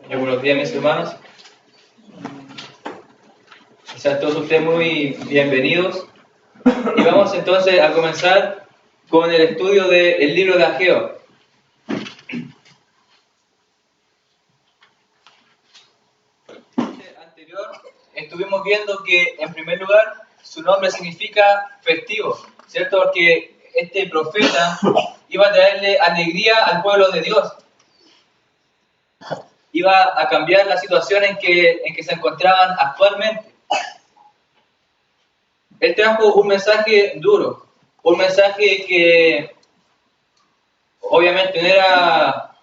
Buenos días, mis hermanos. Sean todos ustedes muy bienvenidos. Y vamos entonces a comenzar con el estudio del libro de Ageo. Anterior estuvimos viendo que, en primer lugar, su nombre significa festivo, ¿cierto? Porque este profeta iba a traerle alegría al pueblo de Dios. Iba a cambiar la situación en que se encontraban actualmente. Él trajo un mensaje duro, un mensaje que obviamente no era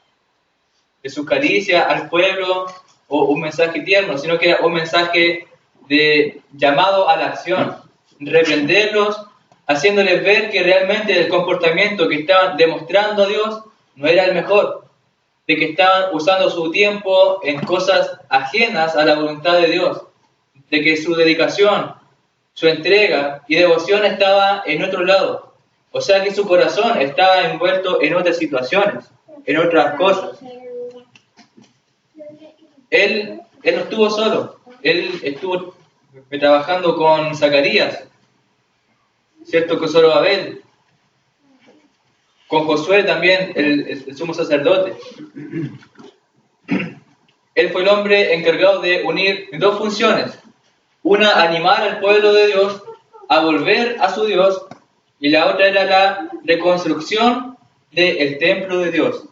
de su caricia al pueblo o un mensaje tierno, sino que era un mensaje de llamado a la acción, reprenderlos, haciéndoles ver que realmente el comportamiento que estaban demostrando a Dios no era el mejor, de que estaban usando su tiempo en cosas ajenas a la voluntad de Dios, de que su dedicación, su entrega y devoción estaba en otro lado. O sea que su corazón estaba envuelto en otras situaciones, en otras cosas. Él no estuvo solo, él estuvo trabajando con Zacarías, ¿cierto? Con Zorobabel, con Josué también, el sumo sacerdote. Él fue el hombre encargado de unir dos funciones. Una, animar al pueblo de Dios a volver a su Dios, y la otra era la reconstrucción del templo de Dios.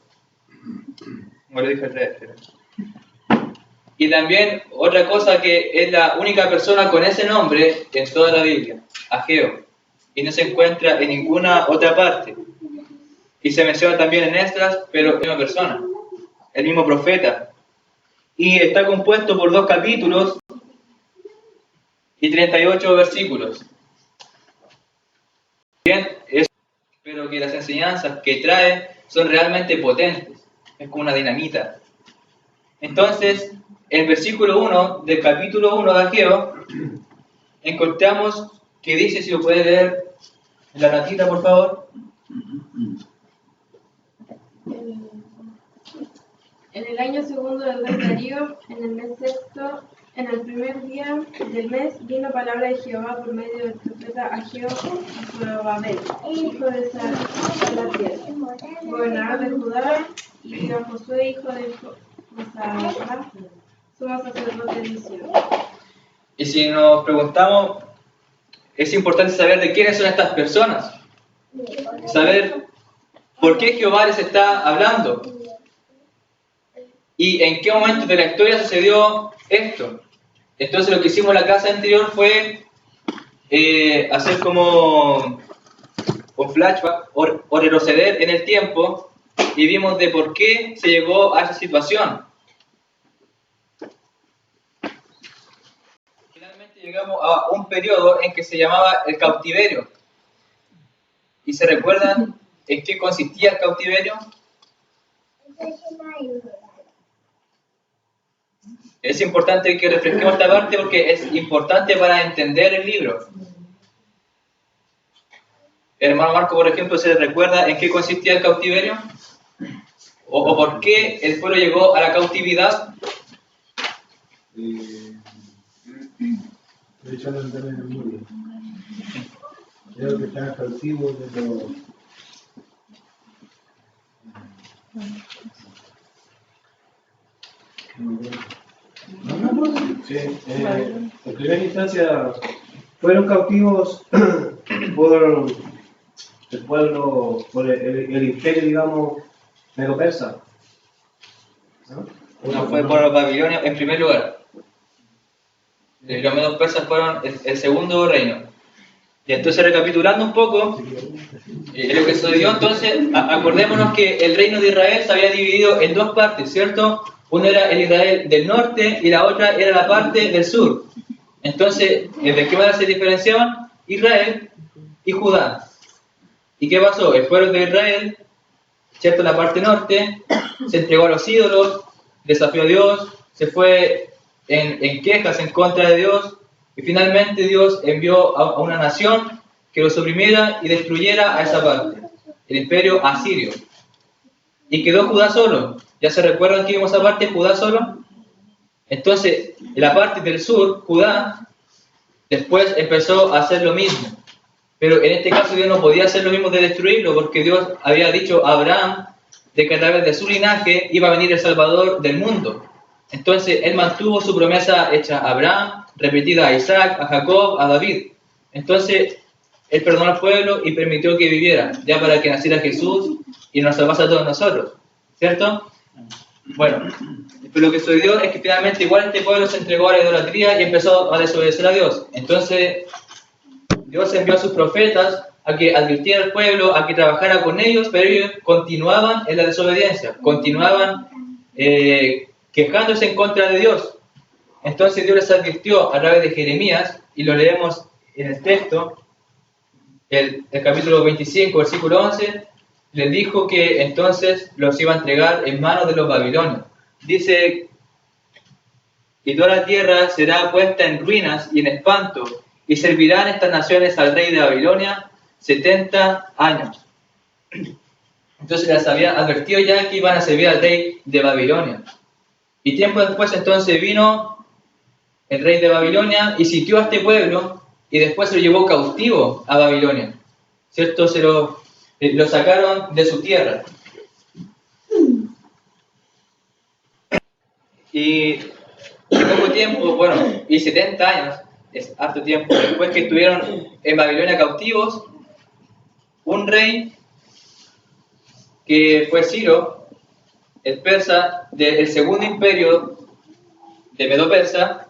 Como le dije al revés. Y también otra cosa, que es la única persona con ese nombre en toda la Biblia, Ageo, y no se encuentra en ninguna otra parte. Y se menciona también en Esdras, pero es una persona, el mismo profeta. Y está compuesto por 2 capítulos y 38 versículos. Bien, pero que las enseñanzas que trae son realmente potentes, es como una dinamita. Entonces, en el versículo 1 del capítulo 1 de Ageo, encontramos que dice, si lo puede leer en la ratita, por favor. En el año segundo del rey Darío, en el mes sexto, en el primer día del mes, vino palabra de Jehová por medio del profeta Ageo a Zorobabel, hijo de Salatiel, gobernador de Judá, y a Josué, hijo de Josadá, sumo sacerdote de Sion. Y si nos preguntamos, es importante saber de quiénes son estas personas, saber por qué Jehová les está hablando y en qué momento de la historia sucedió esto. Entonces lo que hicimos en la clase anterior fue hacer como un flashback o retroceder en el tiempo, y vimos de por qué se llegó a esa situación. Finalmente llegamos a un periodo en que se llamaba el cautiverio. ¿Y se recuerdan en qué consistía el cautiverio? Es importante que refresquemos esta parte porque es importante para entender el libro. El hermano Marco, por ejemplo, ¿se recuerda en qué consistía el cautiverio? ¿O por qué el pueblo llegó a la cautividad? Creo que están cautivos de los... Sí, en primera instancia fueron cautivos por el pueblo, por el imperio, digamos, medo-persa. No fue por los babilonios en primer lugar. Los medos persas fueron el segundo reino. Y entonces, recapitulando un poco lo que sucedió, entonces acordémonos que el reino de Israel se había dividido en 2 partes, ¿cierto? Uno era el Israel del norte y la otra era la parte del sur. Entonces, ¿de qué manera se diferenciaban? Israel y Judá. ¿Y qué pasó? El pueblo de Israel, ¿cierto? La parte norte se entregó a los ídolos, desafió a Dios, se fue en quejas en contra de Dios, y finalmente Dios envió a una nación que los oprimiera y destruyera a esa parte, el imperio asirio. Y quedó Judá solo, ¿Ya se recuerdan que vimos aparte Judá solo? Entonces, la parte del sur, Judá, después empezó a hacer lo mismo. Pero en este caso Dios no podía hacer lo mismo de destruirlo, porque Dios había dicho a Abraham de que a través de su linaje iba a venir el Salvador del mundo. Entonces, Él mantuvo su promesa hecha a Abraham, repetida a Isaac, a Jacob, a David. Entonces, Él perdonó al pueblo y permitió que viviera, ya para que naciera Jesús y nos salvase a todos nosotros. ¿Cierto? Bueno, pero lo que sucedió es que finalmente igual este pueblo se entregó a la idolatría y empezó a desobedecer a Dios. Entonces, Dios envió a sus profetas a que advirtiera al pueblo, a que trabajara con ellos, pero ellos continuaban en la desobediencia, continuaban quejándose en contra de Dios. Entonces Dios les advirtió a través de Jeremías, y lo leemos en el texto, el capítulo 25, versículo 11, les dijo que entonces los iba a entregar en manos de los babilonios. Dice, y toda la tierra será puesta en ruinas y en espanto, y servirán estas naciones al rey de Babilonia 70 años. Entonces les había advertido ya que iban a servir al rey de Babilonia. Y tiempo después entonces vino el rey de Babilonia y sitió a este pueblo y después se lo llevó cautivo a Babilonia. ¿Cierto? Se lo sacaron de su tierra. Y poco tiempo, bueno, y 70 años, es harto tiempo, después que estuvieron en Babilonia cautivos, un rey que fue Ciro, el persa, del segundo imperio de Medo-Persa.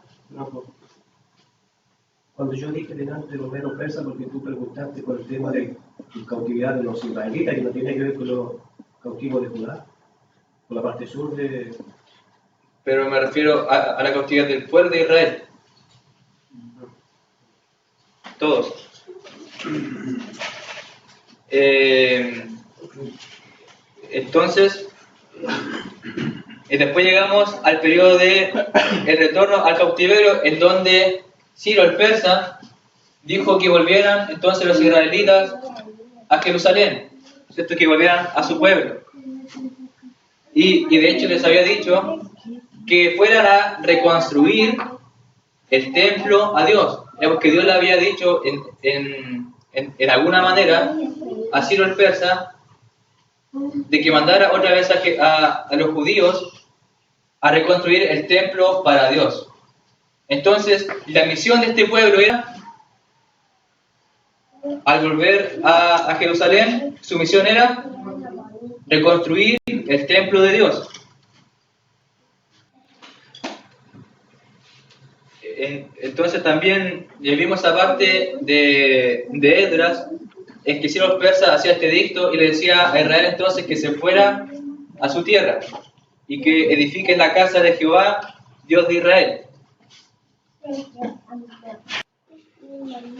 Cuando yo dije delante de los Medo-Persas, porque tú preguntaste por el tema de la cautividad de los israelitas, y no tiene que ver con los cautivos de Judá, con la parte sur de... Pero me refiero a la cautividad del pueblo de Israel. Todos. Entonces, después llegamos al periodo de el retorno al cautiverio, en donde Ciro el persa dijo que volvieran entonces los israelitas a Jerusalén, ¿cierto? Que volvieran a su pueblo. Y de hecho les había dicho que fueran a reconstruir el templo a Dios. Porque Dios le había dicho en alguna manera a Ciro el persa de que mandara otra vez a los judíos a reconstruir el templo para Dios. Entonces, la misión de este pueblo era, al volver a Jerusalén, su misión era reconstruir el templo de Dios. Entonces también vimos esa parte de Esdras, en que Ciro el persa hacía este edicto y le decía a Israel entonces que se fuera a su tierra y que edifiquen la casa de Jehová, Dios de Israel.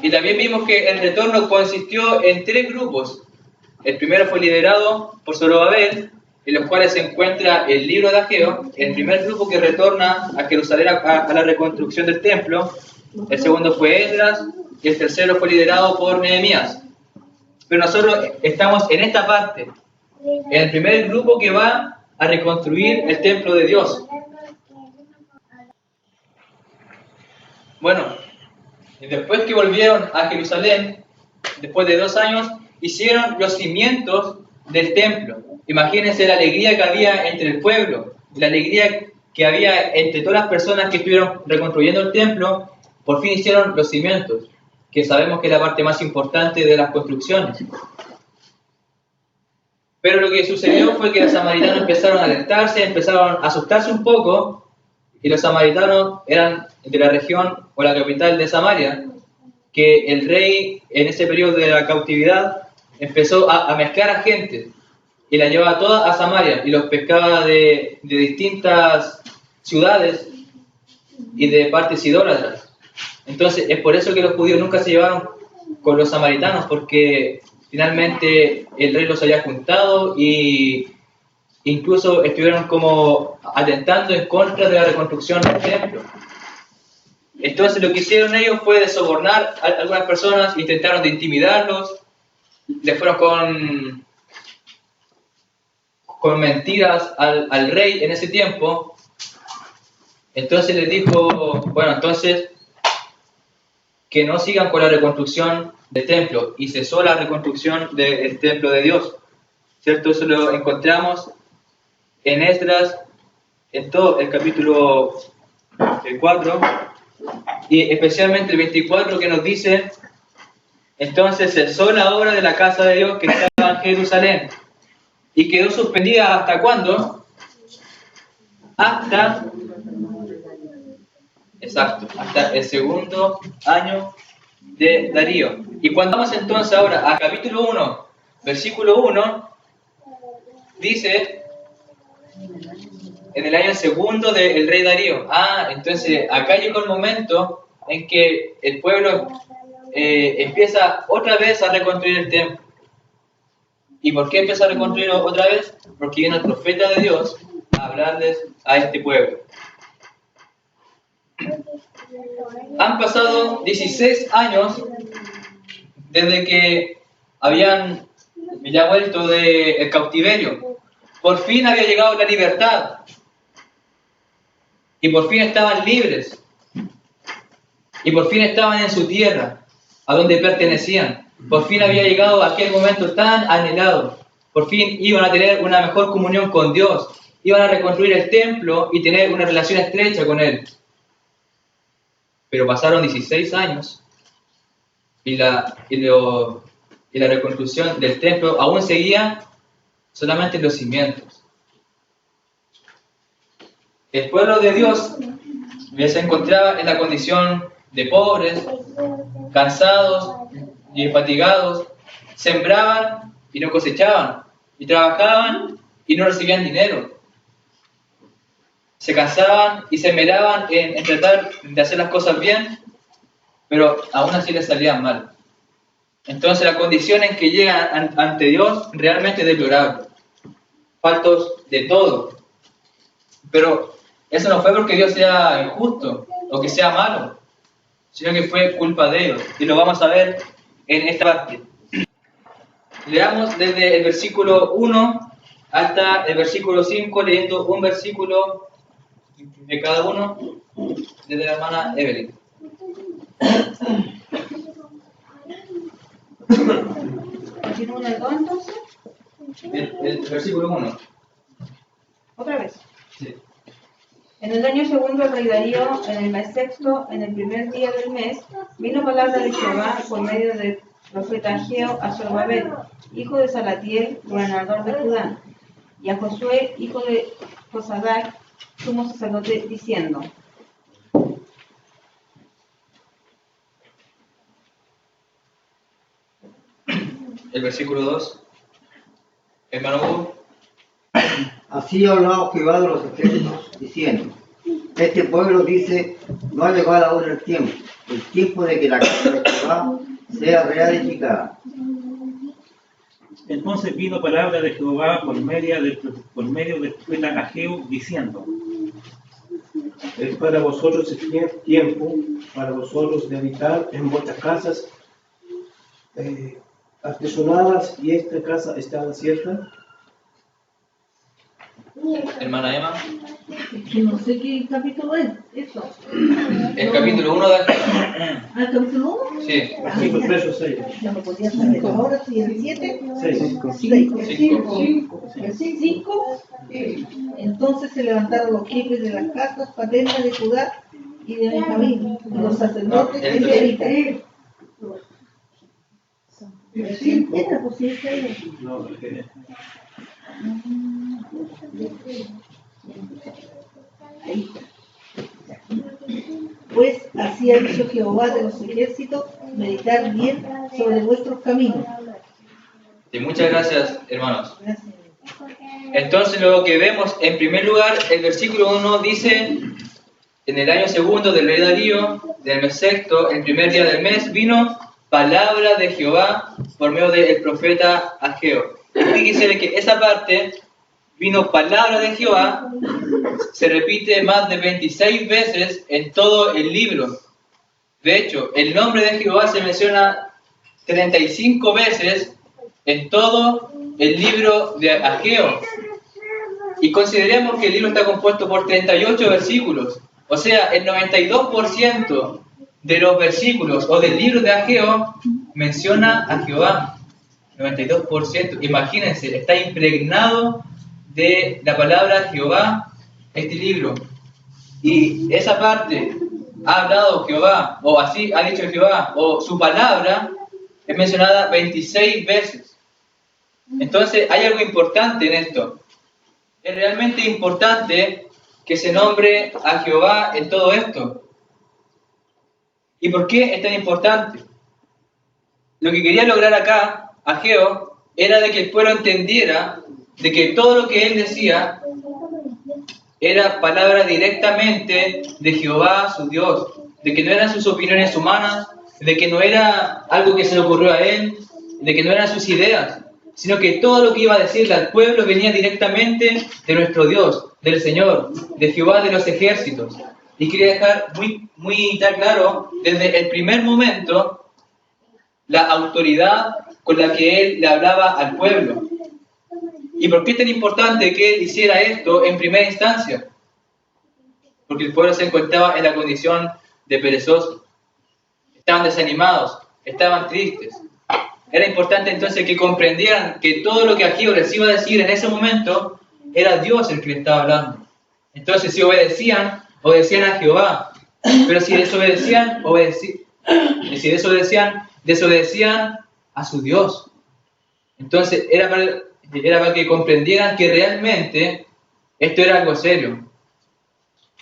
Y también vimos que el retorno consistió en 3 grupos. El primero fue liderado por Zorobabel, en los cuales se encuentra el libro de Ageo, el primer grupo que retorna a Jerusalén a la reconstrucción del templo. El segundo fue Esdras y el tercero fue liderado por Nehemías. Pero nosotros estamos en esta parte, en el primer grupo que va a reconstruir el templo de Dios. Bueno, y después que volvieron a Jerusalén, después de 2 años, hicieron los cimientos del templo. Imagínense la alegría que había entre el pueblo, la alegría que había entre todas las personas que estuvieron reconstruyendo el templo. Por fin hicieron los cimientos, que sabemos que es la parte más importante de las construcciones. Pero lo que sucedió fue que los samaritanos empezaron a alertarse, empezaron a asustarse un poco, y los samaritanos eran de la región o la capital de Samaria, que el rey en ese periodo de la cautividad empezó a mezclar a gente y la llevaba toda a Samaria y los pescaba de distintas ciudades y de partes idólatras. Entonces es por eso que los judíos nunca se llevaron con los samaritanos, porque finalmente el rey los había juntado y incluso estuvieron como atentando en contra de la reconstrucción del templo. Entonces lo que hicieron ellos fue de sobornar a algunas personas, intentaron de intimidarlos, les fueron con mentiras al rey en ese tiempo. Entonces les dijo, bueno, entonces que no sigan con la reconstrucción del templo, y cesó la reconstrucción del templo de Dios, ¿cierto? Eso lo encontramos en Esdras, en todo el capítulo 4, y especialmente el 24, que nos dice: entonces cesó la obra de la casa de Dios que estaba en Jerusalén, y quedó suspendida ¿hasta cuándo? Hasta el segundo año de Darío. Y cuando vamos entonces ahora a capítulo 1, versículo 1, dice: en el año segundo del rey Darío. Entonces acá llegó el momento en que el pueblo empieza otra vez a reconstruir el templo. ¿Y por qué empieza a reconstruir otra vez? Porque viene el profeta de Dios a hablarles a este pueblo. Han pasado 16 años desde que habían ya vuelto del cautiverio. Por fin había llegado la libertad. Y por fin estaban libres. Y por fin estaban en su tierra, a donde pertenecían. Por fin había llegado aquel momento tan anhelado. Por fin iban a tener una mejor comunión con Dios. Iban a reconstruir el templo y tener una relación estrecha con Él. Pero pasaron 16 años y la reconstrucción del templo aún seguía solamente en los cimientos. El pueblo de Dios se encontraba en la condición de pobres, cansados y fatigados. Sembraban y no cosechaban, y trabajaban y no recibían dinero. Se cansaban y se esmeraban en tratar de hacer las cosas bien, pero aún así les salían mal. Entonces la condición en que llegan ante Dios realmente es deplorable, faltos de todo. Pero eso no fue porque Dios sea injusto o que sea malo, sino que fue culpa de ellos, y lo vamos a ver en esta parte. Leamos desde el versículo 1 hasta el versículo 5, leyendo un versículo de cada uno, desde la hermana Evelyn. ¿Continúa el 2 entonces? El versículo 1. ¿Otra vez? Sí. En el año segundo del rey Darío, en el mes sexto, en el primer día del mes, vino palabra de Jehová por medio del profeta Ageo a Zorobabel, hijo de Salatiel, gobernador de Judá, y a Josué, hijo de Josadac, sumo sacerdote, diciendo: El versículo 2. Hermano Hugo. Así ha hablado Jehová de los ejércitos, diciendo: este pueblo dice, no ha llegado ahora el tiempo de que la casa de Jehová sea reedificada. Entonces vino palabra de Jehová por medio del profeta Ageo, diciendo: Es para vosotros el tiempo, para vosotros de habitar en vuestras casas artesonadas, y esta casa está desierta. Hermana Emma. Que no sé qué capítulo es, eso. El capítulo 1 de Ageo. ¿El capítulo 1? Sí. Versículo 3 o 6. Ya no podía saber. Ahora sí, el 7. 6. 5. Entonces se levantaron los jefes de las casas paternas de Judá y de Benjamín, y los sacerdotes y levitas. Era posible. No, Pues así ha dicho Jehová de los ejércitos: meditar bien sobre vuestros caminos. Y muchas gracias, hermanos. Gracias. Entonces lo que vemos, en primer lugar, el versículo 1 dice: en el año segundo del rey Darío, del mes sexto, el primer día del mes, vino palabra de Jehová por medio del profeta Ageo. Y fíjense de que esa parte, vino palabra de Jehová, se repite más de 26 veces en todo el libro. De hecho, el nombre de Jehová se menciona 35 veces en todo el libro de Ageo. Y consideremos que el libro está compuesto por 38 versículos. O sea, el 92% de los versículos o del libro de Ageo menciona a Jehová. 92%. Imagínense, está impregnado de la palabra Jehová este libro. Y esa parte, ha hablado Jehová, o así ha dicho Jehová, o su palabra, es mencionada 26 veces. Entonces hay algo importante en esto. Es realmente importante que se nombre a Jehová en todo esto. ¿Y por qué es tan importante? Lo que quería lograr acá, Ageo, era de que el pueblo entendiera de que todo lo que él decía era palabra directamente de Jehová, su Dios, de que no eran sus opiniones humanas, de que no era algo que se le ocurrió a él, de que no eran sus ideas, sino que todo lo que iba a decirle al pueblo venía directamente de nuestro Dios, del Señor, de Jehová de los ejércitos. Y quería dejar muy claro desde el primer momento la autoridad con la que él le hablaba al pueblo. ¿Y por qué es tan importante que él hiciera esto en primera instancia? Porque el pueblo se encontraba en la condición de perezosos. Estaban desanimados, estaban tristes. Era importante entonces que comprendieran que todo lo que Ageo les iba a decir en ese momento era Dios el que les estaba hablando. Entonces, si obedecían a Jehová. Pero si desobedecían, desobedecían a su Dios. Entonces, era para que comprendieran que realmente esto era algo serio.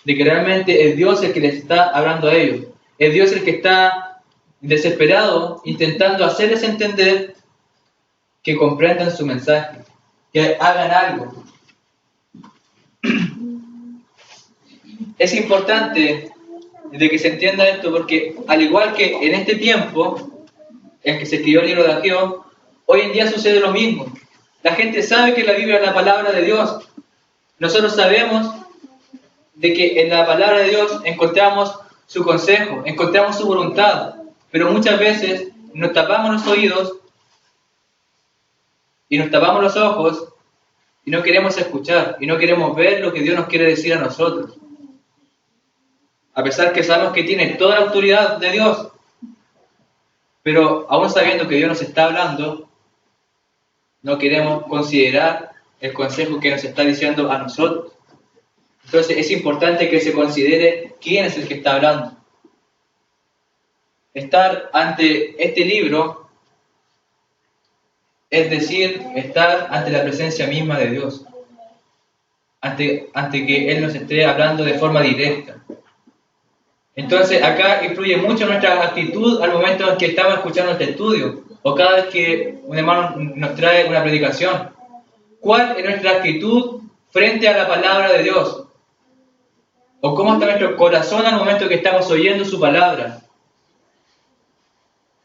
De que realmente es Dios el que les está hablando a ellos. Es Dios el que está desesperado, intentando hacerles entender que comprendan su mensaje, que hagan algo. Es importante de que se entienda esto porque, al igual que en este tiempo en que se escribió el libro de Ageo, hoy en día sucede lo mismo. La gente sabe que la Biblia es la palabra de Dios. Nosotros sabemos de que en la palabra de Dios encontramos su consejo, encontramos su voluntad, pero muchas veces nos tapamos los oídos y nos tapamos los ojos y no queremos escuchar y no queremos ver lo que Dios nos quiere decir a nosotros. A pesar que sabemos que tiene toda la autoridad de Dios, pero aún sabiendo que Dios nos está hablando, no queremos considerar el consejo que nos está diciendo a nosotros. Entonces es importante que se considere quién es el que está hablando. Estar ante este libro, es decir, estar ante la presencia misma de Dios, ante que Él nos esté hablando de forma directa. Entonces acá influye mucho nuestra actitud al momento en que estamos escuchando este estudio, o cada vez que un hermano nos trae una predicación. ¿Cuál es nuestra actitud frente a la palabra de Dios? ¿O cómo está nuestro corazón al momento que estamos oyendo su palabra?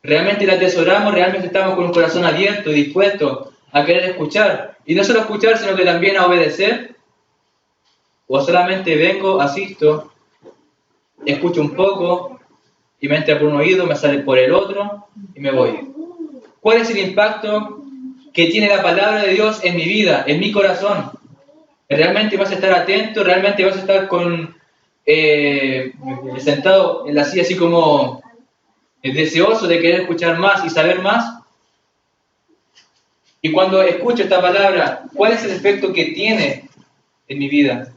¿Realmente la atesoramos? ¿Realmente estamos con un corazón abierto y dispuesto a querer escuchar? Y no solo escuchar, sino que también a obedecer. ¿O solamente vengo, asisto, escucho un poco y me entra por un oído, me sale por el otro y me voy? ¿Cuál es el impacto que tiene la palabra de Dios en mi vida, en mi corazón? ¿Realmente vas a estar atento? ¿Realmente vas a estar sentado en la silla así como deseoso de querer escuchar más y saber más? Y cuando escucho esta palabra, ¿cuál es el efecto que tiene en mi vida?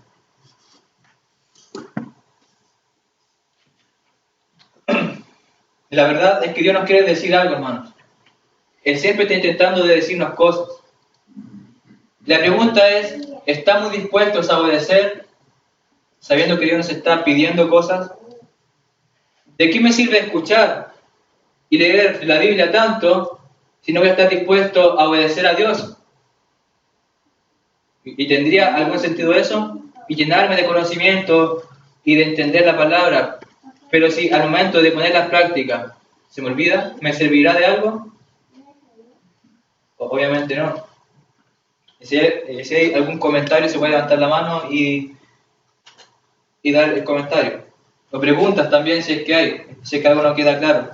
La verdad es que Dios nos quiere decir algo, hermanos. Él siempre está intentando de decirnos cosas. La pregunta es, ¿estamos dispuestos a obedecer sabiendo que Dios nos está pidiendo cosas? ¿De qué me sirve escuchar y leer la Biblia tanto si no voy a estar dispuesto a obedecer a Dios? ¿Y tendría algún sentido eso? Y llenarme de conocimiento y de entender la palabra. Pero si al momento de ponerla en práctica se me olvida, ¿me servirá de algo? Obviamente no. Si hay algún comentario, se puede levantar la mano y dar el comentario. O preguntas también si es que hay, si es que algo no queda claro.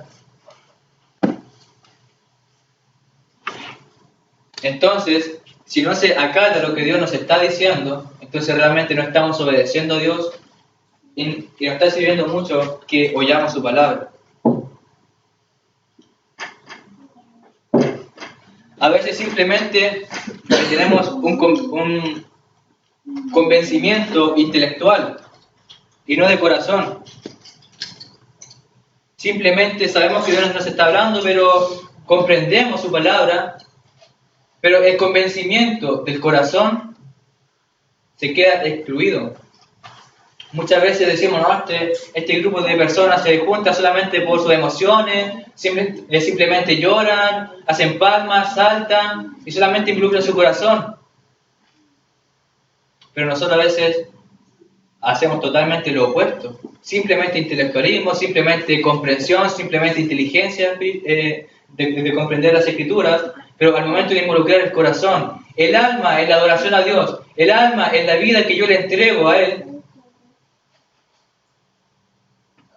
Entonces, si no se acata lo que Dios nos está diciendo, entonces realmente no estamos obedeciendo a Dios y nos está sirviendo mucho que oyamos su palabra. A veces simplemente tenemos un convencimiento intelectual y no de corazón. Simplemente sabemos que Dios nos está hablando, pero comprendemos su palabra, pero el convencimiento del corazón se queda excluido. Muchas veces decimos, no, este grupo de personas se junta solamente por sus emociones, simplemente lloran, hacen palmas, saltan y solamente involucran su corazón. Pero nosotros a veces hacemos totalmente lo opuesto. Simplemente intelectualismo, simplemente comprensión, simplemente inteligencia de comprender las Escrituras, pero al momento de involucrar el corazón, el alma en la adoración a Dios, el alma en la vida que yo le entrego a Él,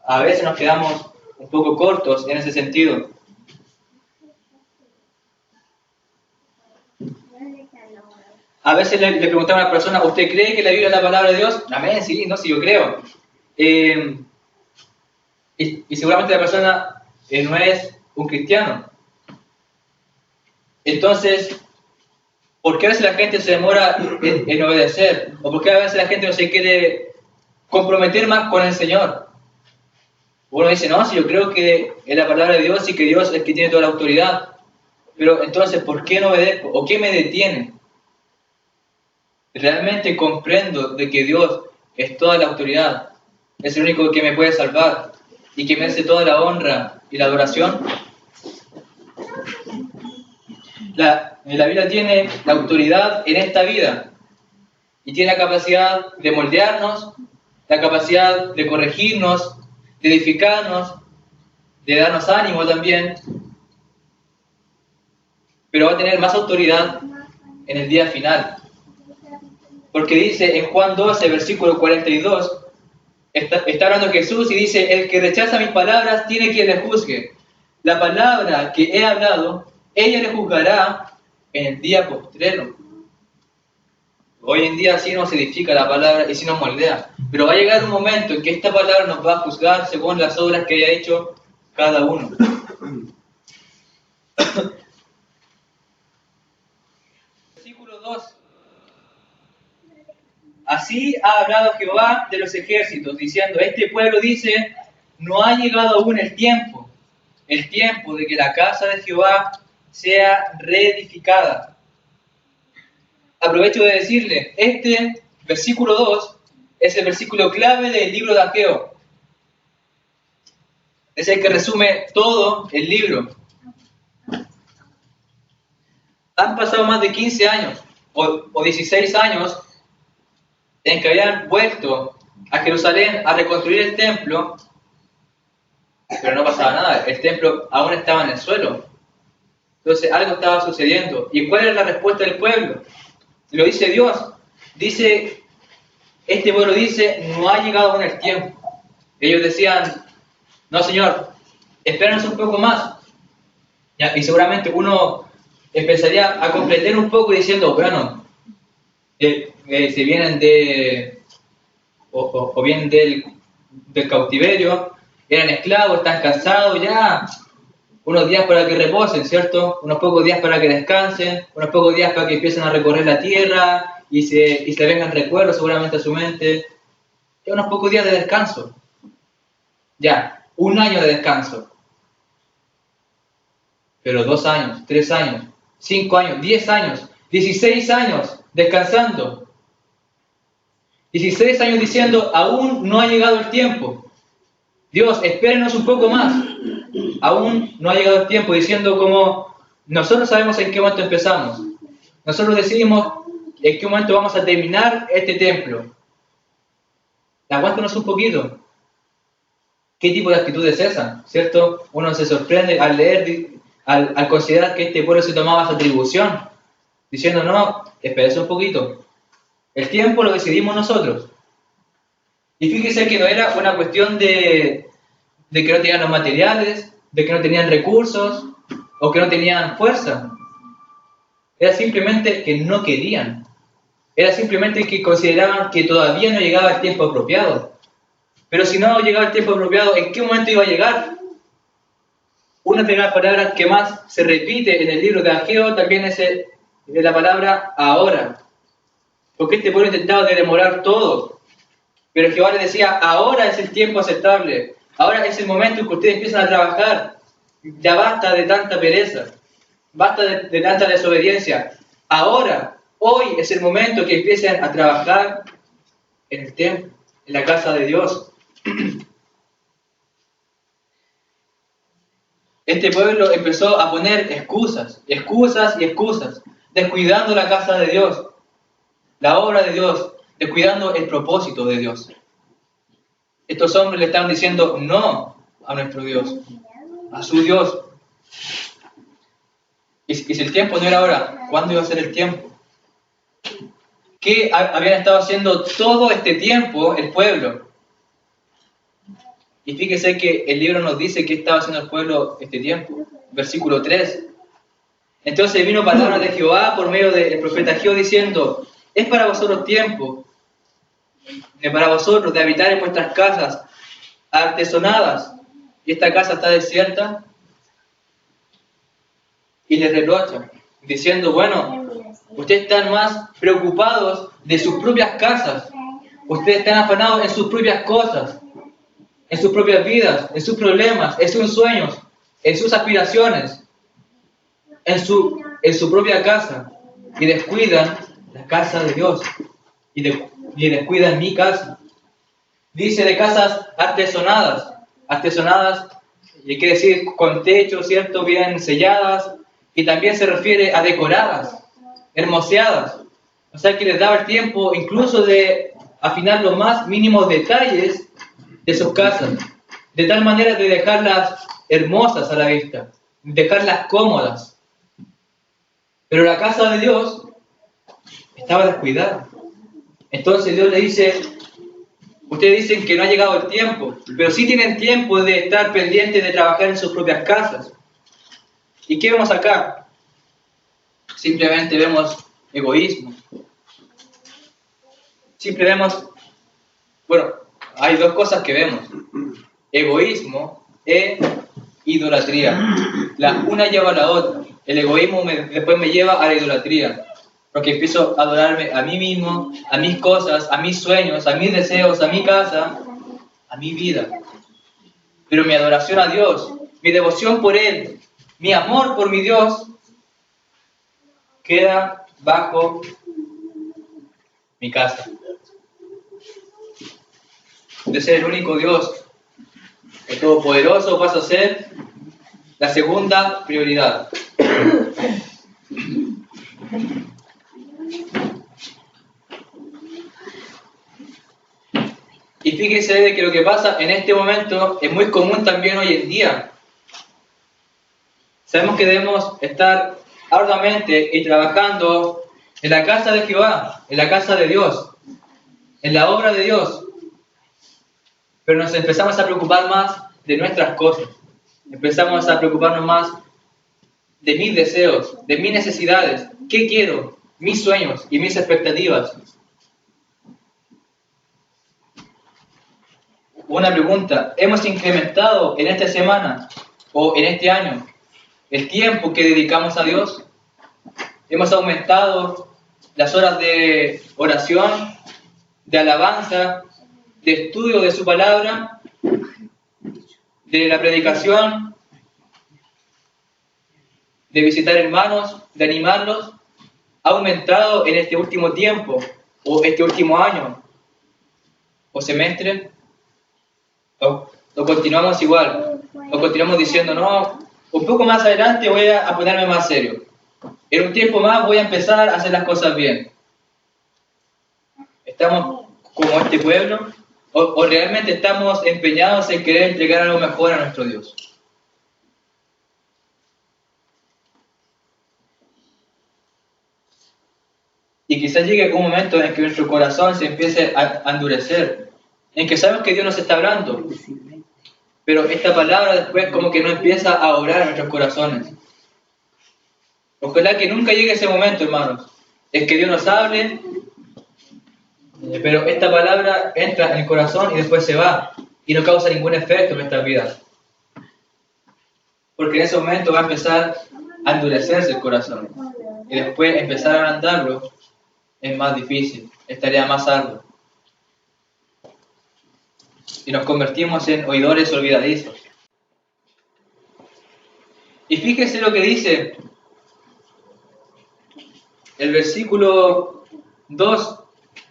a veces nos quedamos un poco cortos en ese sentido. A veces le preguntamos a la persona, ¿usted cree que la Biblia es la palabra de Dios? Amén, sí, no, sí, yo creo. Y seguramente la persona no es un cristiano. Entonces, ¿por qué a veces la gente se demora en obedecer? ¿O por qué a veces la gente no se quiere comprometer más con el Señor? Uno dice, no, si yo creo que es la palabra de Dios y que Dios es el que tiene toda la autoridad. Pero entonces, ¿por qué no obedezco? ¿O qué me detiene? ¿Realmente comprendo de que Dios es toda la autoridad? ¿Es el único que me puede salvar y que merece toda la honra y la adoración? La Biblia tiene la autoridad en esta vida y tiene la capacidad de moldearnos, la capacidad de corregirnos, de edificarnos, de darnos ánimo también, pero va a tener más autoridad en el día final. Porque dice en Juan 12, versículo 42, está hablando Jesús y dice, el que rechaza mis palabras tiene quien le juzgue. La palabra que he hablado, ella le juzgará en el día postrero. Hoy en día sí nos edifica la palabra y sí nos moldea. Pero va a llegar un momento en que esta palabra nos va a juzgar según las obras que haya hecho cada uno. Versículo 2. Así ha hablado Jehová de los ejércitos, diciendo, este pueblo dice, no ha llegado aún el tiempo de que la casa de Jehová sea reedificada. Aprovecho de decirle, este versículo 2 es el versículo clave del libro de Ageo. Es el que resume todo el libro. Han pasado más de 15 años o 16 años en que habían vuelto a Jerusalén a reconstruir el templo, pero no pasaba nada, el templo aún estaba en el suelo. Entonces algo estaba sucediendo. ¿Y cuál era la respuesta del pueblo? Lo dice Dios. Este pueblo dice, no ha llegado aún el tiempo. Ellos decían, no Señor, espéranos un poco más. Y seguramente uno empezaría a comprender un poco diciendo, bueno, si vienen vienen del cautiverio, eran esclavos, están cansados ya, unos días para que reposen, ¿cierto? Unos pocos días para que descansen, unos pocos días para que empiecen a recorrer la tierra y se vengan recuerdos seguramente a su mente. Unos pocos días de descanso. Ya, 1 año de descanso. Pero 2 años, 3 años, 5 años, 10 años, 16 años descansando. 16 años diciendo, aún no ha llegado el tiempo. Dios, espérenos un poco más. Aún no ha llegado el tiempo, diciendo como, nosotros sabemos en qué momento empezamos. Nosotros decidimos en qué momento vamos a terminar este templo. Aguántanos un poquito. ¿Qué tipo de actitud es esa? ¿Cierto? Uno se sorprende al leer, al considerar que este pueblo se tomaba esa atribución, diciendo, no, espérese un poquito. El tiempo lo decidimos nosotros. Y fíjese que no era una cuestión de que no tenían los materiales, de que no tenían recursos, o que no tenían fuerza. Era simplemente que no querían. Era simplemente que consideraban que todavía no llegaba el tiempo apropiado. Pero si no llegaba el tiempo apropiado, ¿en qué momento iba a llegar? Una de las palabras que más se repite en el libro de Ageo también es la palabra ahora. Porque este pueblo intentaba demorar todo. Pero Jehová les decía, ahora es el tiempo aceptable. Ahora es el momento en que ustedes empiezan a trabajar. Ya basta de tanta pereza. Basta de tanta desobediencia. Ahora, hoy es el momento que empiecen a trabajar en el templo, en la casa de Dios. Este pueblo empezó a poner excusas, descuidando la casa de Dios, la obra de Dios, descuidando el propósito de Dios. Estos hombres le estaban diciendo no a nuestro Dios, a su Dios. Y si el tiempo no era ahora, ¿cuándo iba a ser el tiempo? ¿Qué habían estado haciendo todo este tiempo el pueblo? Y fíjese que el libro nos dice qué estaba haciendo el pueblo este tiempo. Versículo 3. Entonces vino palabra de Jehová por medio del profeta Ageo diciendo, es para vosotros tiempo, para vosotros de habitar en vuestras casas artesonadas, y esta casa está desierta. Y les reprochan, diciendo, bueno, ustedes están más preocupados de sus propias casas, ustedes están afanados en sus propias cosas, en sus propias vidas, en sus problemas, en sus sueños, en sus aspiraciones, en su propia casa, y descuidan la casa de Dios, y descuidan mi casa. Dice de casas artesonadas, y quiere decir con techo, ¿cierto?, bien selladas, y también se refiere a decoradas, hermoseadas. O sea que les daba el tiempo incluso de afinar los más mínimos detalles de sus casas, de tal manera de dejarlas hermosas a la vista, dejarlas cómodas. Pero la casa de Dios estaba descuidada. Entonces Dios le dice, ustedes dicen que no ha llegado el tiempo, pero sí tienen tiempo de estar pendientes de trabajar en sus propias casas. ¿Y qué vemos acá? Simplemente vemos egoísmo. Bueno, hay dos cosas que vemos. Egoísmo e idolatría. La una lleva a la otra. El egoísmo después me lleva a la idolatría. Porque empiezo a adorarme a mí mismo, a mis cosas, a mis sueños, a mis deseos, a mi casa, a mi vida. Pero mi adoración a Dios, mi devoción por Él, mi amor por mi Dios, queda bajo mi casa. De ser el único Dios, el Todopoderoso, pasa a ser la segunda prioridad. Y fíjese de que lo que pasa en este momento es muy común también hoy en día. Sabemos que debemos estar arduamente y trabajando en la casa de Jehová, en la casa de Dios, en la obra de Dios. Pero nos empezamos a preocupar más de nuestras cosas. Empezamos a preocuparnos más de mis deseos, de mis necesidades. ¿Qué quiero? Mis sueños y mis expectativas. Una pregunta, ¿hemos incrementado en esta semana o en este año el tiempo que dedicamos a Dios? ¿Hemos aumentado las horas de oración, de alabanza, de estudio de su palabra, de la predicación, de visitar hermanos, de animarlos? ¿Ha aumentado en este último tiempo o este último año o semestre? ¿O continuamos igual? ¿O continuamos diciendo, no, un poco más adelante voy a ponerme más serio? En un tiempo más voy a empezar a hacer las cosas bien. ¿Estamos como este pueblo? ¿O realmente estamos empeñados en querer entregar algo mejor a nuestro Dios? Y quizás llegue un momento en que nuestro corazón se empiece a endurecer, en que sabemos que Dios nos está hablando, pero esta palabra después como que no empieza a obrar en nuestros corazones. Ojalá que nunca llegue ese momento, hermanos. Es que Dios nos hable, pero esta palabra entra en el corazón y después se va y no causa ningún efecto en nuestras vidas. Porque en ese momento va a empezar a endurecerse el corazón y después empezar a agrandarlo es más difícil, es tarea más ardua. Y nos convertimos en oidores olvidadizos. Y fíjese lo que dice el versículo 2.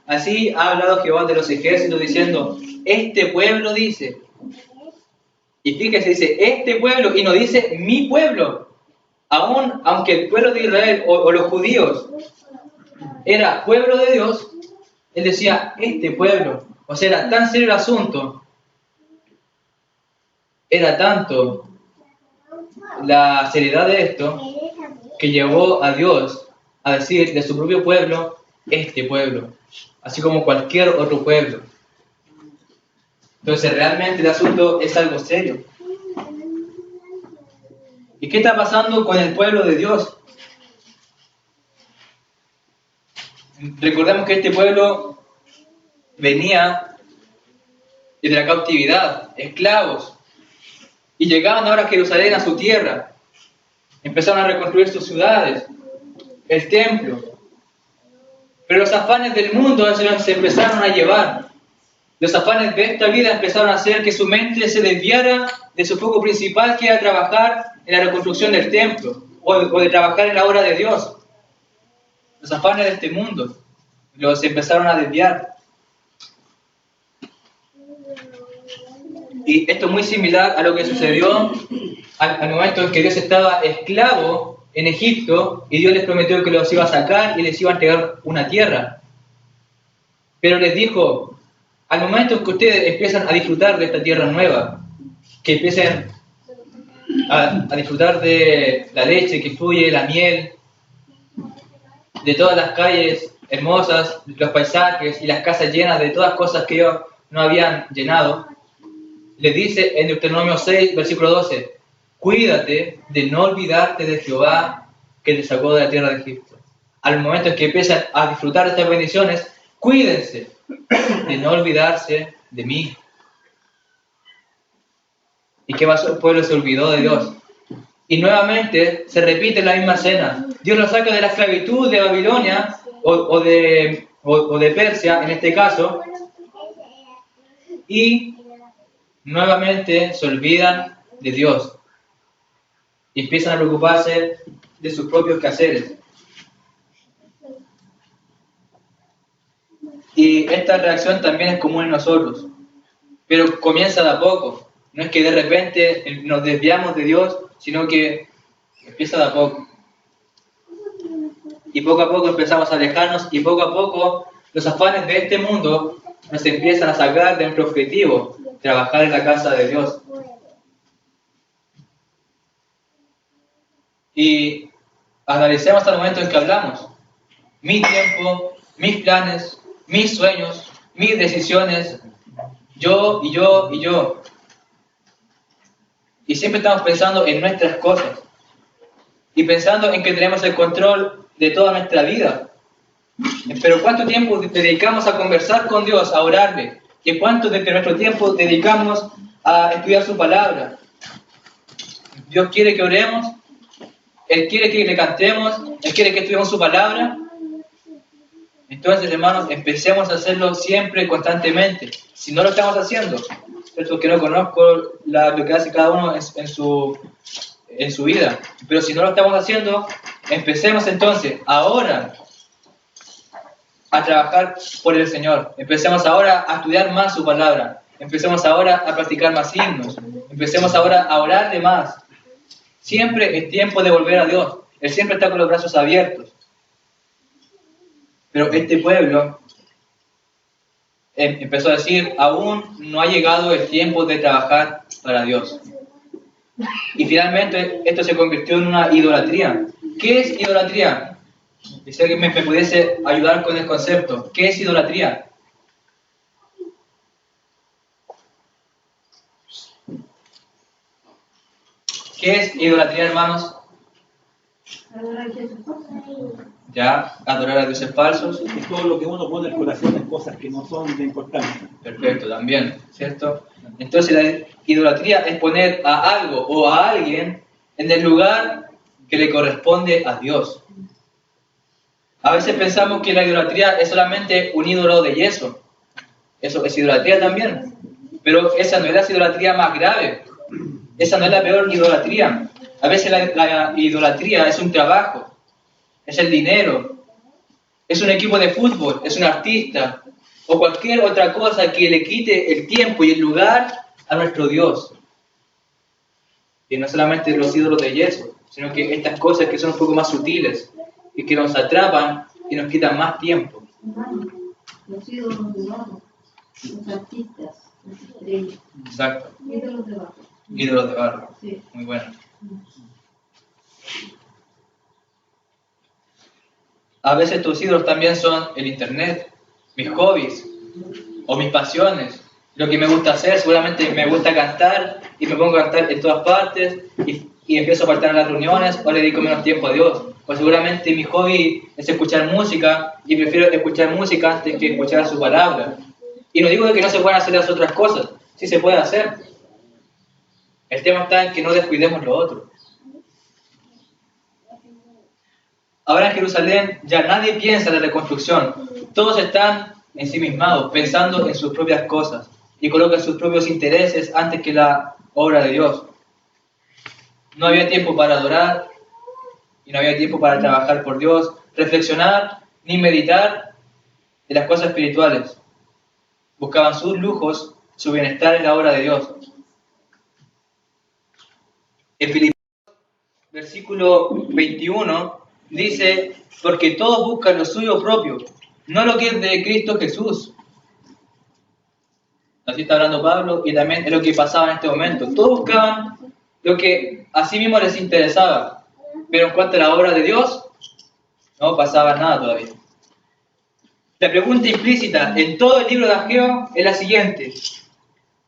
Así ha hablado Jehová de los ejércitos diciendo, este pueblo dice. Y fíjese, dice, este pueblo, y no dice mi pueblo. Aunque el pueblo de Israel o los judíos era pueblo de Dios, él decía, este pueblo. O sea, era tan serio el asunto, era tanto la seriedad de esto, que llevó a Dios a decir de su propio pueblo, este pueblo, así como cualquier otro pueblo. Entonces, realmente el asunto es algo serio. ¿Y qué está pasando con el pueblo de Dios? Recordemos que este pueblo venía de la cautividad, esclavos, y llegaban ahora a Jerusalén, a su tierra. Empezaron a reconstruir sus ciudades, el templo. Pero los afanes del mundo se empezaron a llevar. Los afanes de esta vida empezaron a hacer que su mente se desviara de su foco principal, que era trabajar en la reconstrucción del templo, o de trabajar en la obra de Dios. Los afanes de este mundo los empezaron a desviar. Y esto es muy similar a lo que sucedió al momento en que Dios estaba esclavo en Egipto y Dios les prometió que los iba a sacar y les iba a entregar una tierra. Pero les dijo, al momento en que ustedes empiezan a disfrutar de esta tierra nueva, que empiecen a disfrutar de la leche que fluye, la miel, de todas las calles hermosas, los paisajes y las casas llenas de todas cosas que ellos no habían llenado, les dice en Deuteronomio 6, versículo 12, cuídate de no olvidarte de Jehová que te sacó de la tierra de Egipto. Al momento en que empiezan a disfrutar de estas bendiciones, cuídense de no olvidarse de mí. ¿Y qué pasó? El pueblo se olvidó de Dios. Y nuevamente se repite la misma escena. Dios los saca de la esclavitud de Babilonia o de Persia, en este caso, y nuevamente se olvidan de Dios y empiezan a preocuparse de sus propios quehaceres. Y esta reacción también es común en nosotros, pero comienza de a poco. No es que de repente nos desviamos de Dios, sino que empieza de a poco. Y poco a poco empezamos a alejarnos y poco a poco los afanes de este mundo nos empiezan a sacar de nuestro objetivo, trabajar en la casa de Dios. Y analicemos hasta el momento en que hablamos. Mi tiempo, mis planes, mis sueños, mis decisiones, yo y yo y yo. Y siempre estamos pensando en nuestras cosas. Y pensando en que tenemos el control de toda nuestra vida. Pero ¿cuánto tiempo dedicamos a conversar con Dios, a orarle? ¿Y cuánto de nuestro tiempo dedicamos a estudiar su palabra? Dios quiere que oremos, Él quiere que le cantemos, Él quiere que estudiemos su palabra. Entonces, hermanos, empecemos a hacerlo siempre, constantemente. Si no lo estamos haciendo, es porque no conozco lo que hace cada uno en su vida. Pero si no lo estamos haciendo, empecemos entonces, ahora, a trabajar por el Señor. Empecemos ahora a estudiar más su palabra. Empecemos ahora a practicar más himnos. Empecemos ahora a orarle más. Siempre es tiempo de volver a Dios. Él siempre está con los brazos abiertos. Pero este pueblo empezó a decir, aún no ha llegado el tiempo de trabajar para Dios. Y finalmente esto se convirtió en una idolatría. ¿Qué es idolatría? Y si alguien me pudiese ayudar con el concepto. ¿Qué es idolatría? ¿Qué es idolatría, hermanos? Ya, adorar a dioses falsos. Y todo lo que uno pone en el corazón en cosas que no son de importancia. Perfecto, también, ¿cierto? Entonces la idolatría es poner a algo o a alguien en el lugar que le corresponde a Dios. A veces pensamos que la idolatría es solamente un ídolo de yeso. Eso es idolatría también. Pero esa no es la idolatría más grave. Esa no es la peor idolatría. A veces la idolatría es un trabajo, es el dinero, es un equipo de fútbol, es un artista o cualquier otra cosa que le quite el tiempo y el lugar a nuestro Dios. Y no solamente los ídolos de yeso, sino que estas cosas que son un poco más sutiles y que nos atrapan y nos quitan más tiempo. Los ídolos de barro, los artistas, las estrellas, Exacto. ídolos de barro. Ídolos de barro. Sí. Muy bueno. A veces tus ídolos también son el internet, mis hobbies o mis pasiones, lo que me gusta hacer. Seguramente me gusta cantar y me pongo a cantar en todas partes y empiezo a faltar a las reuniones o le dedico menos tiempo a Dios. O seguramente mi hobby es escuchar música y prefiero escuchar música antes que escuchar su palabra. Y no digo de que no se puedan hacer las otras cosas, sí se puede hacer. El tema está en que no descuidemos lo otro. Ahora en Jerusalén ya nadie piensa en la reconstrucción. Todos están ensimismados, pensando en sus propias cosas y colocan sus propios intereses antes que la obra de Dios. No había tiempo para adorar y no había tiempo para trabajar por Dios, reflexionar ni meditar en las cosas espirituales. Buscaban sus lujos, su bienestar en la obra de Dios. En Filipenses, versículo 21, dice, porque todos buscan lo suyo propio, no lo que es de Cristo Jesús. Así está hablando Pablo y también es lo que pasaba en este momento. Todos buscaban lo que a sí mismos les interesaba, pero en cuanto a la obra de Dios, no pasaba nada todavía. La pregunta implícita en todo el libro de Ageo es la siguiente: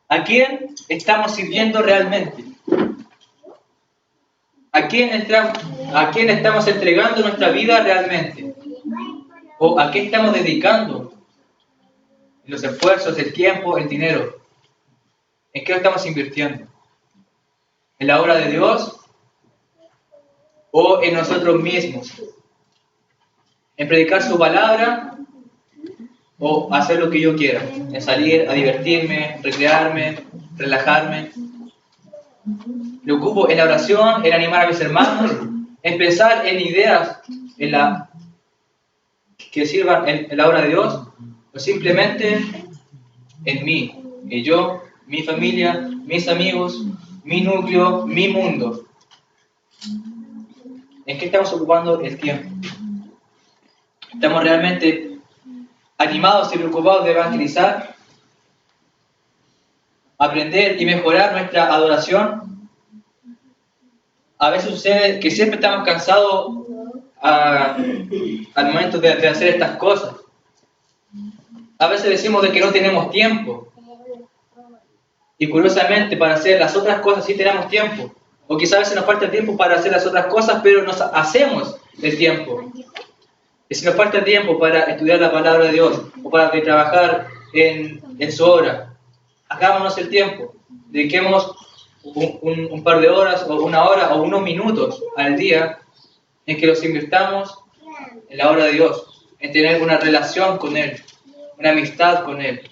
¿a quién estamos sirviendo realmente? ¿A quién estamos entregando nuestra vida realmente? ¿O a qué estamos dedicando los esfuerzos, el tiempo, el dinero? ¿En qué lo estamos invirtiendo? ¿En la obra de Dios o en nosotros mismos? ¿En predicar su palabra o hacer lo que yo quiera? ¿En salir a divertirme, recrearme, relajarme? Me ocupo en la oración, en animar a mis hermanos, en pensar en ideas que sirvan en la obra de Dios, o simplemente en mí, y yo, mi familia, mis amigos, mi núcleo, mi mundo. ¿En qué estamos ocupando el tiempo? ¿Estamos realmente animados y preocupados de evangelizar, aprender y mejorar nuestra adoración? A veces sucede que siempre estamos cansados al momento de hacer estas cosas. A veces decimos de que no tenemos tiempo. Y curiosamente, para hacer las otras cosas sí tenemos tiempo. O quizás a veces nos falta tiempo para hacer las otras cosas, pero nos hacemos el tiempo. Y si nos falta tiempo para estudiar la palabra de Dios o para trabajar en su obra, hagámonos el tiempo. Dediquemos un par de horas o una hora o unos minutos al día en que los invirtamos en la obra de Dios, en tener una relación con Él, una amistad con Él.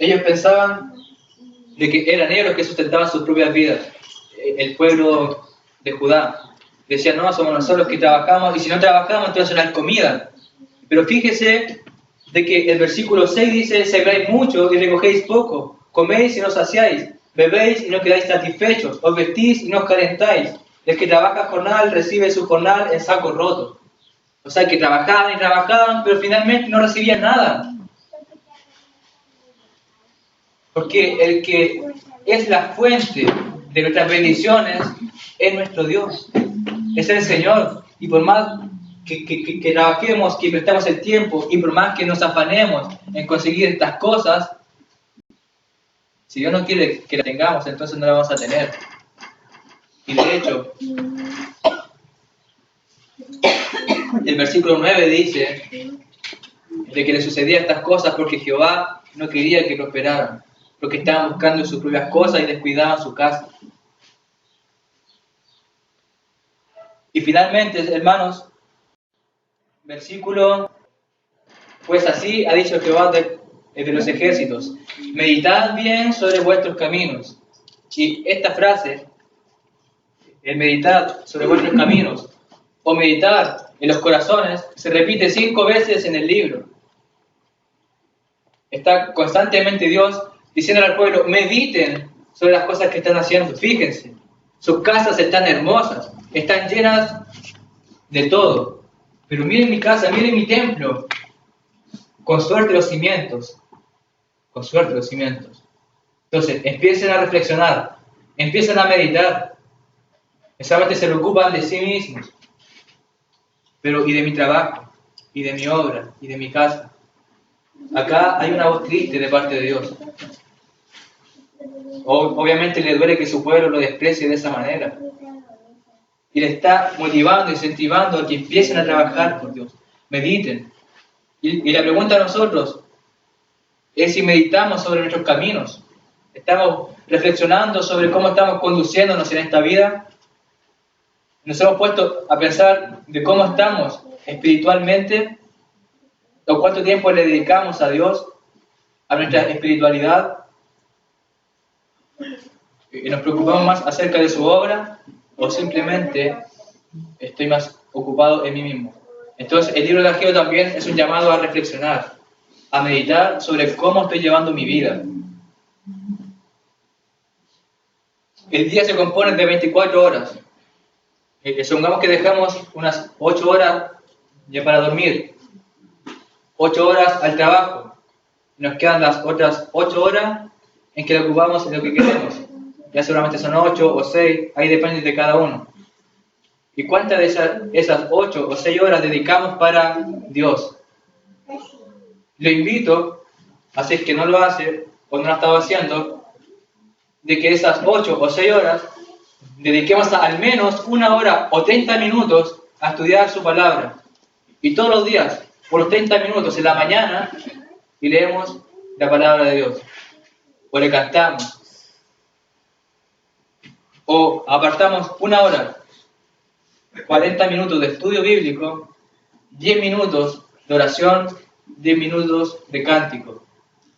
Ellos pensaban de que eran ellos los que sustentaban sus propias vidas, el pueblo de Judá. Decían, no, somos nosotros los que trabajamos, y si no trabajamos, entonces no hay comida. Pero fíjese de que el versículo 6 dice, sembráis mucho y recogéis poco, coméis y no saciáis, bebéis y no quedáis satisfechos, os vestís y no os calentáis. El que trabaja jornal recibe su jornal en saco roto. O sea, que trabajaban y trabajaban, pero finalmente no recibían nada. Porque el que es la fuente de nuestras bendiciones es nuestro Dios, es el Señor. Y por más que trabajemos, que invertamos el tiempo y por más que nos afanemos en conseguir estas cosas, si Dios no quiere que la tengamos, entonces no la vamos a tener. Y de hecho, el versículo 9 dice de que le sucedían estas cosas porque Jehová no quería que prosperaran, porque estaban buscando sus propias cosas y descuidaban su casa. Y finalmente, hermanos, versículo, pues así ha dicho Jehová de los ejércitos, meditad bien sobre vuestros caminos. Y esta frase, el meditar sobre vuestros caminos, o meditar en los corazones, se repite 5 veces en el libro. Está constantemente Dios diciendo al pueblo, mediten sobre las cosas que están haciendo. Fíjense, sus casas están hermosas, están llenas de todo. Pero miren mi casa, miren mi templo. Con suerte los cimientos. Con suerte los cimientos. Entonces, empiecen a reflexionar, empiecen a meditar. Solamente se preocupan de sí mismos. Pero, ¿y de mi trabajo? ¿Y de mi obra? ¿Y de mi casa? Acá hay una voz triste de parte de Dios. Obviamente le duele que su pueblo lo desprecie de esa manera. Y le está motivando, incentivando a que empiecen a trabajar por Dios. Mediten. Y la pregunta a nosotros es si meditamos sobre nuestros caminos. ¿Estamos reflexionando sobre cómo estamos conduciéndonos en esta vida? ¿Nos hemos puesto a pensar de cómo estamos espiritualmente? ¿O cuánto tiempo le dedicamos a Dios, a nuestra espiritualidad? ¿Y nos preocupamos más acerca de su obra? ¿O simplemente estoy más ocupado en mí mismo? Entonces, el libro de Ageo también es un llamado a reflexionar, a meditar sobre cómo estoy llevando mi vida. El día se compone de 24 horas. Supongamos que dejamos unas 8 horas ya para dormir, 8 horas al trabajo. Nos quedan las otras 8 horas en que le ocupamos en lo que queremos. Ya seguramente son 8 o 6, ahí depende de cada uno. ¿Y cuántas de esas 8 o 6 horas dedicamos para Dios? Le invito, así es que no lo hace o no lo estaba haciendo, de que esas 8 o 6 horas dediquemos al menos 1 hora o 30 minutos a estudiar su palabra. Y todos los días, por los 30 minutos en la mañana, y leemos la palabra de Dios. O le cantamos. O apartamos 1 hora, 40 minutos de estudio bíblico, 10 minutos de oración, 10 minutos de cántico.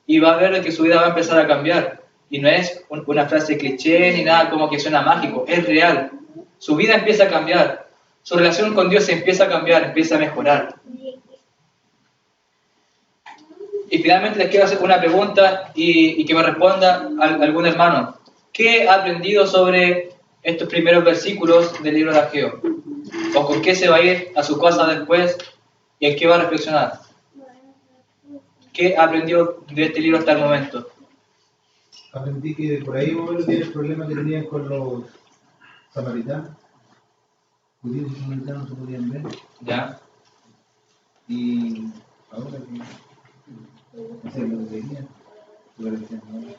Y va a ver que su vida va a empezar a cambiar. Y no es una frase cliché ni nada como que suena mágico, es real. Su vida empieza a cambiar. Su relación con Dios empieza a cambiar, empieza a mejorar. Y finalmente les quiero hacer una pregunta y que me responda algún hermano. ¿Qué ha aprendido sobre estos primeros versículos del libro de Ageo? ¿O con qué se va a ir a su casa después y en qué va a reflexionar? ¿Qué ha aprendido de este libro hasta el momento? Aprendí que por ahí vos tiene el problema que tenían con los samaritanos. Judíos y samaritanos se podían ver. ¿Ya? Y ahora que no sé lo que querían, lo que decían ahora.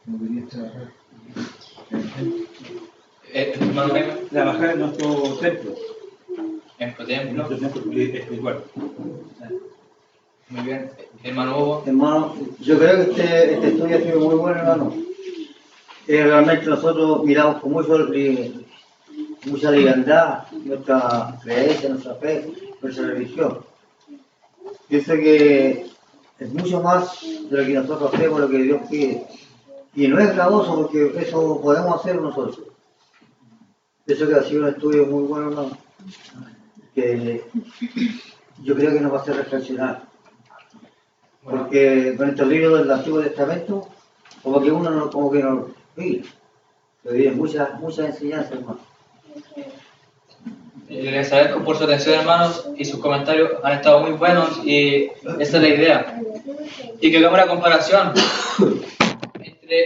No querían trabajar. Hermano Jaime, Trabajar en nuestro templo, en tu en templo. nuestro templo espiritual. Muy bien. Hermano Hugo. Hermano, yo creo que este estudio ha sido muy bueno, hermano. Realmente nosotros miramos con mucha liviandad nuestra creencia, nuestra fe, nuestra religión. Pienso que es mucho más de lo que nosotros hacemos, lo que Dios pide. Y no es gravoso porque eso podemos hacer nosotros. Pienso que ha sido un estudio muy bueno, hermano, que yo creo que nos va a hacer reflexionar. Porque con estos libros del Antiguo Testamento, como que uno no mira, pero tiene muchas enseñanzas, hermano. Les agradezco por su atención, hermanos, y sus comentarios han estado muy buenos y esa es la idea. Y que hagamos una comparación